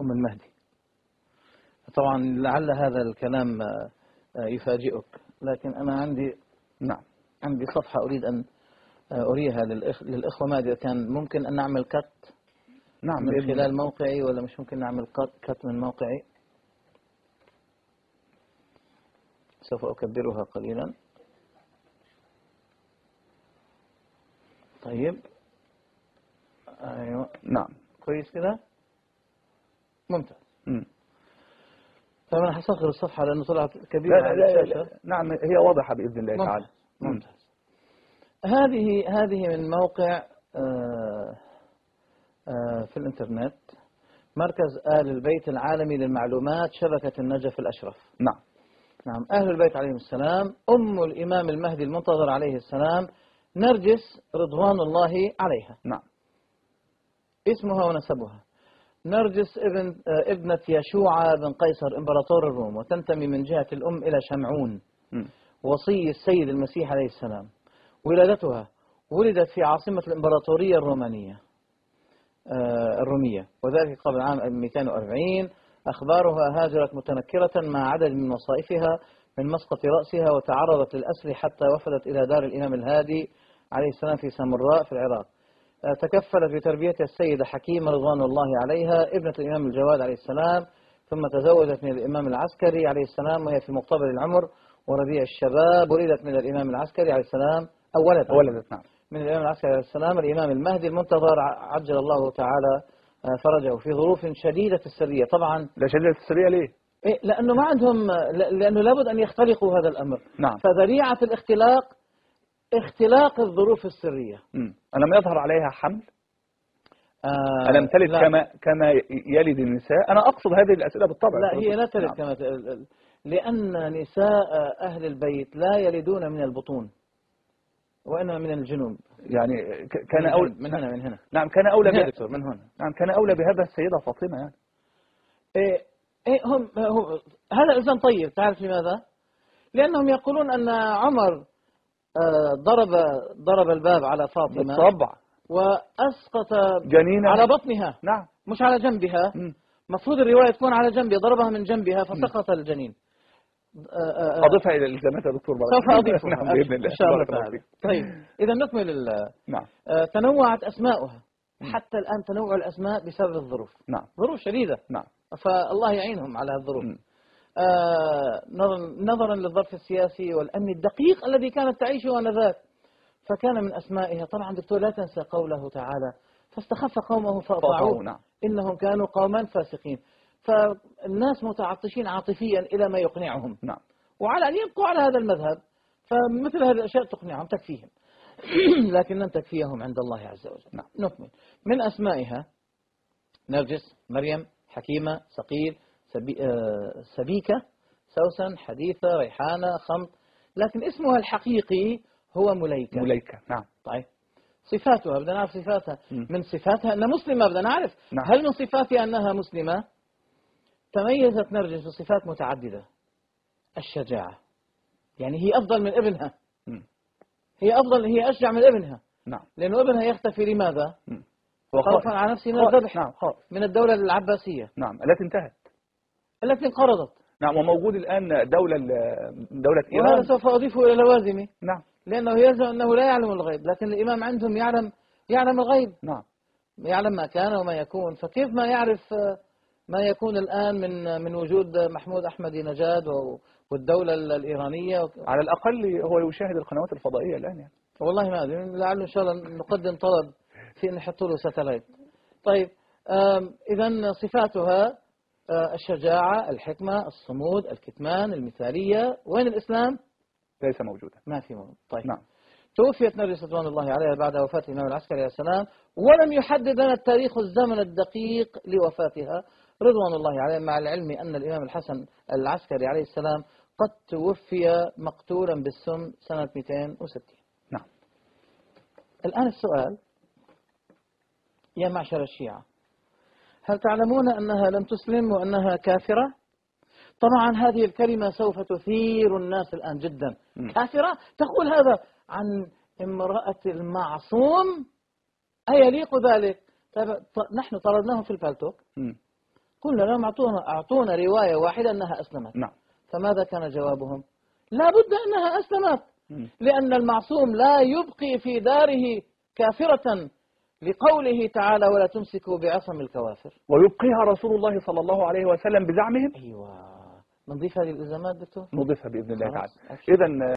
أم المهدي. طبعا لعل هذا الكلام يفاجئك، لكن أنا عندي صفحة أريد أن أريها للإخوة. ما أدري كان ممكن أن نعمل كت من خلال موقعي ولا مش ممكن نعمل كت من موقعي. سوف أكبرها قليلا. طيب أيوة نعم كويس كده ممتاز. طبعا حصغر الصفحة لأنه طلعت كبيرة على الشاشة. نعم هي واضحة بإذن الله تعالى. ممتاز. هذه من موقع في الإنترنت، مركز آل البيت العالمي للمعلومات، شبكة النجف الأشرف. نعم أهل البيت عليهم السلام، أم الإمام المهدي المنتظر عليه السلام نرجس رضوان الله عليها. نعم اسمها ونسبها نرجس ابنة يشوع بن قيصر إمبراطور الروم، وتنتمي من جهة الأم إلى شمعون وصي السيد المسيح عليه السلام. ولادتها ولدت في عاصمة الإمبراطورية الرومانية الرومية، وذلك قبل عام 240. أخبارها هاجرت متنكرة مع عدد من وصائفها من مسقط رأسها، وتعرضت للأسر حتى وفدت إلى دار الإمام الهادي عليه السلام في سامراء في العراق. تكفلت بتربيتها السيدة حكيمة رضوان الله عليها ابنة الإمام الجواد عليه السلام، ثم تزوجت من الإمام العسكري عليه السلام وهي في مقتبل العمر وربيع الشباب. ولدت من الإمام العسكري عليه السلام ولدت نعم من الإمام العسكري عليه السلام الإمام المهدي المنتظر عجل الله تعالى فرجه في ظروف شديدة السرية. طبعا لا شديدة السرية ليه؟ لأنه ما عندهم، لأنه لابد أن يختلقوا هذا الأمر. نعم. فذريعة اختلاق الظروف السرية. ألم يظهر عليها حمل؟ ألم تلد كما يلد النساء؟ أنا أقصد هذه الأسئلة بالطبع. لا هي لا تلد كما لأن نساء أهل البيت لا يلدون من البطون وإنما من الجنوب. يعني كان أولى من هنا. نعم كان أولى من دكتور من هنا. نعم كان أولى بهذا السيدة فاطمة يعني. هم هذا إذن طيب. تعرف لماذا؟ لأنهم يقولون أن عمر ضرب الباب على فاطمة بالطبع وأسقط جنينها على بطنها. نعم مش على جنبها. مفروض الرواية تكون على جنبها، ضربها من جنبها فسقط الجنين. أضيفها إلى الإلزامات يا دكتور بارك. سوف أضيفها نعم بإذن الله إن شاء الله تعالى. طيب إذا نكمل. نعم. تنوعت أسماؤها حتى الآن، تنوع الأسماء بسبب الظروف. نعم. ظروف شديدة. نعم. فالله يعينهم على الظروف. نظرا للظرف السياسي والأمني الدقيق الذي كانت تعيشه آنذاك، فكان من أسمائها طبعا دكتور لا تنسى قوله تعالى فاستخف قومه فأطاعوه. نعم. إنهم كانوا قوما فاسقين. فالناس متعطشين عاطفيا إلى ما يقنعهم. نعم. وعلى أن يبقوا على هذا المذهب، فمثل هذه الأشياء تقنعهم تكفيهم لكن لن تكفيهم عند الله عز وجل. نعم. نكمل. من أسمائها نرجس، مريم، حكيمة، سقيل، سبيكة، سوسن، حديثة، ريحانة، خمط. لكن اسمها الحقيقي هو مليكة. نعم. طيب صفاتها بدنا نعرف صفاتها. من صفاتها أنها مسلمة بدنا نعرف. نعم. هل من صفاتها أنها مسلمة؟ تميزت نرجس بصفات متعددة. الشجاعة، يعني هي أفضل من ابنها. هي أشجع من ابنها. نعم. لأنه ابنها يختفي لماذا؟ خوفا على نفسه من الذبح. نعم. من الدولة العباسية. نعم. التي انتهت. التي انقرضت. نعم. وموجود الآن دولة إيران. وهذا سوف أضيفه إلى لوازمي. نعم. لأنه يزعم أنه لا يعلم الغيب، لكن الإمام عندهم يعلم الغيب. نعم. يعلم ما كان وما يكون. فكيف ما يعرف ما يكون الآن من وجود محمود أحمدي نجاد والدولة الإيرانية على الأقل هو يشاهد القنوات الفضائية الآن يعني. والله ما أدري، لعله إن شاء الله نقدم طلب في أن يحطوا له ساتلايت. طيب إذا صفاتها الشجاعة، الحكمة، الصمود، الكتمان، المثالية. وين الإسلام؟ ليس موجودا. ما في موجود. طيب. نعم. توفيت نرجس رضوان الله عليها بعد وفاة الإمام العسكري عليه السلام، ولم يحدد لنا التاريخ الزمن الدقيق لوفاتها رضوان الله عليها، مع العلم أن الإمام الحسن العسكري عليه السلام قد توفي مقتولا بالسم سنة 260. نعم. الآن السؤال يا معشر الشيعة، هل تعلمون أنها لم تسلم وأنها كافرة؟ طبعا هذه الكلمة سوف تثير الناس الآن جدا. كافرة؟ تقول هذا عن امرأة المعصوم؟ أيليق ذلك؟ نحن طردناهم في البالتوك، قلنا لهم أعطونا رواية واحدة أنها أسلمت. نعم. فماذا كان جوابهم؟ لا بد أنها أسلمت، مم. لأن المعصوم لا يبقي في داره كافرة، لقوله تعالى ولا تمسكوا بعصم الكوافر. ويبقيها رسول الله صلى الله عليه وسلم بزعمهم. أيوة، نضيف هذه الإلزامات دكتور؟ نضيفها بإذن الله تعالى. خلاص. إذا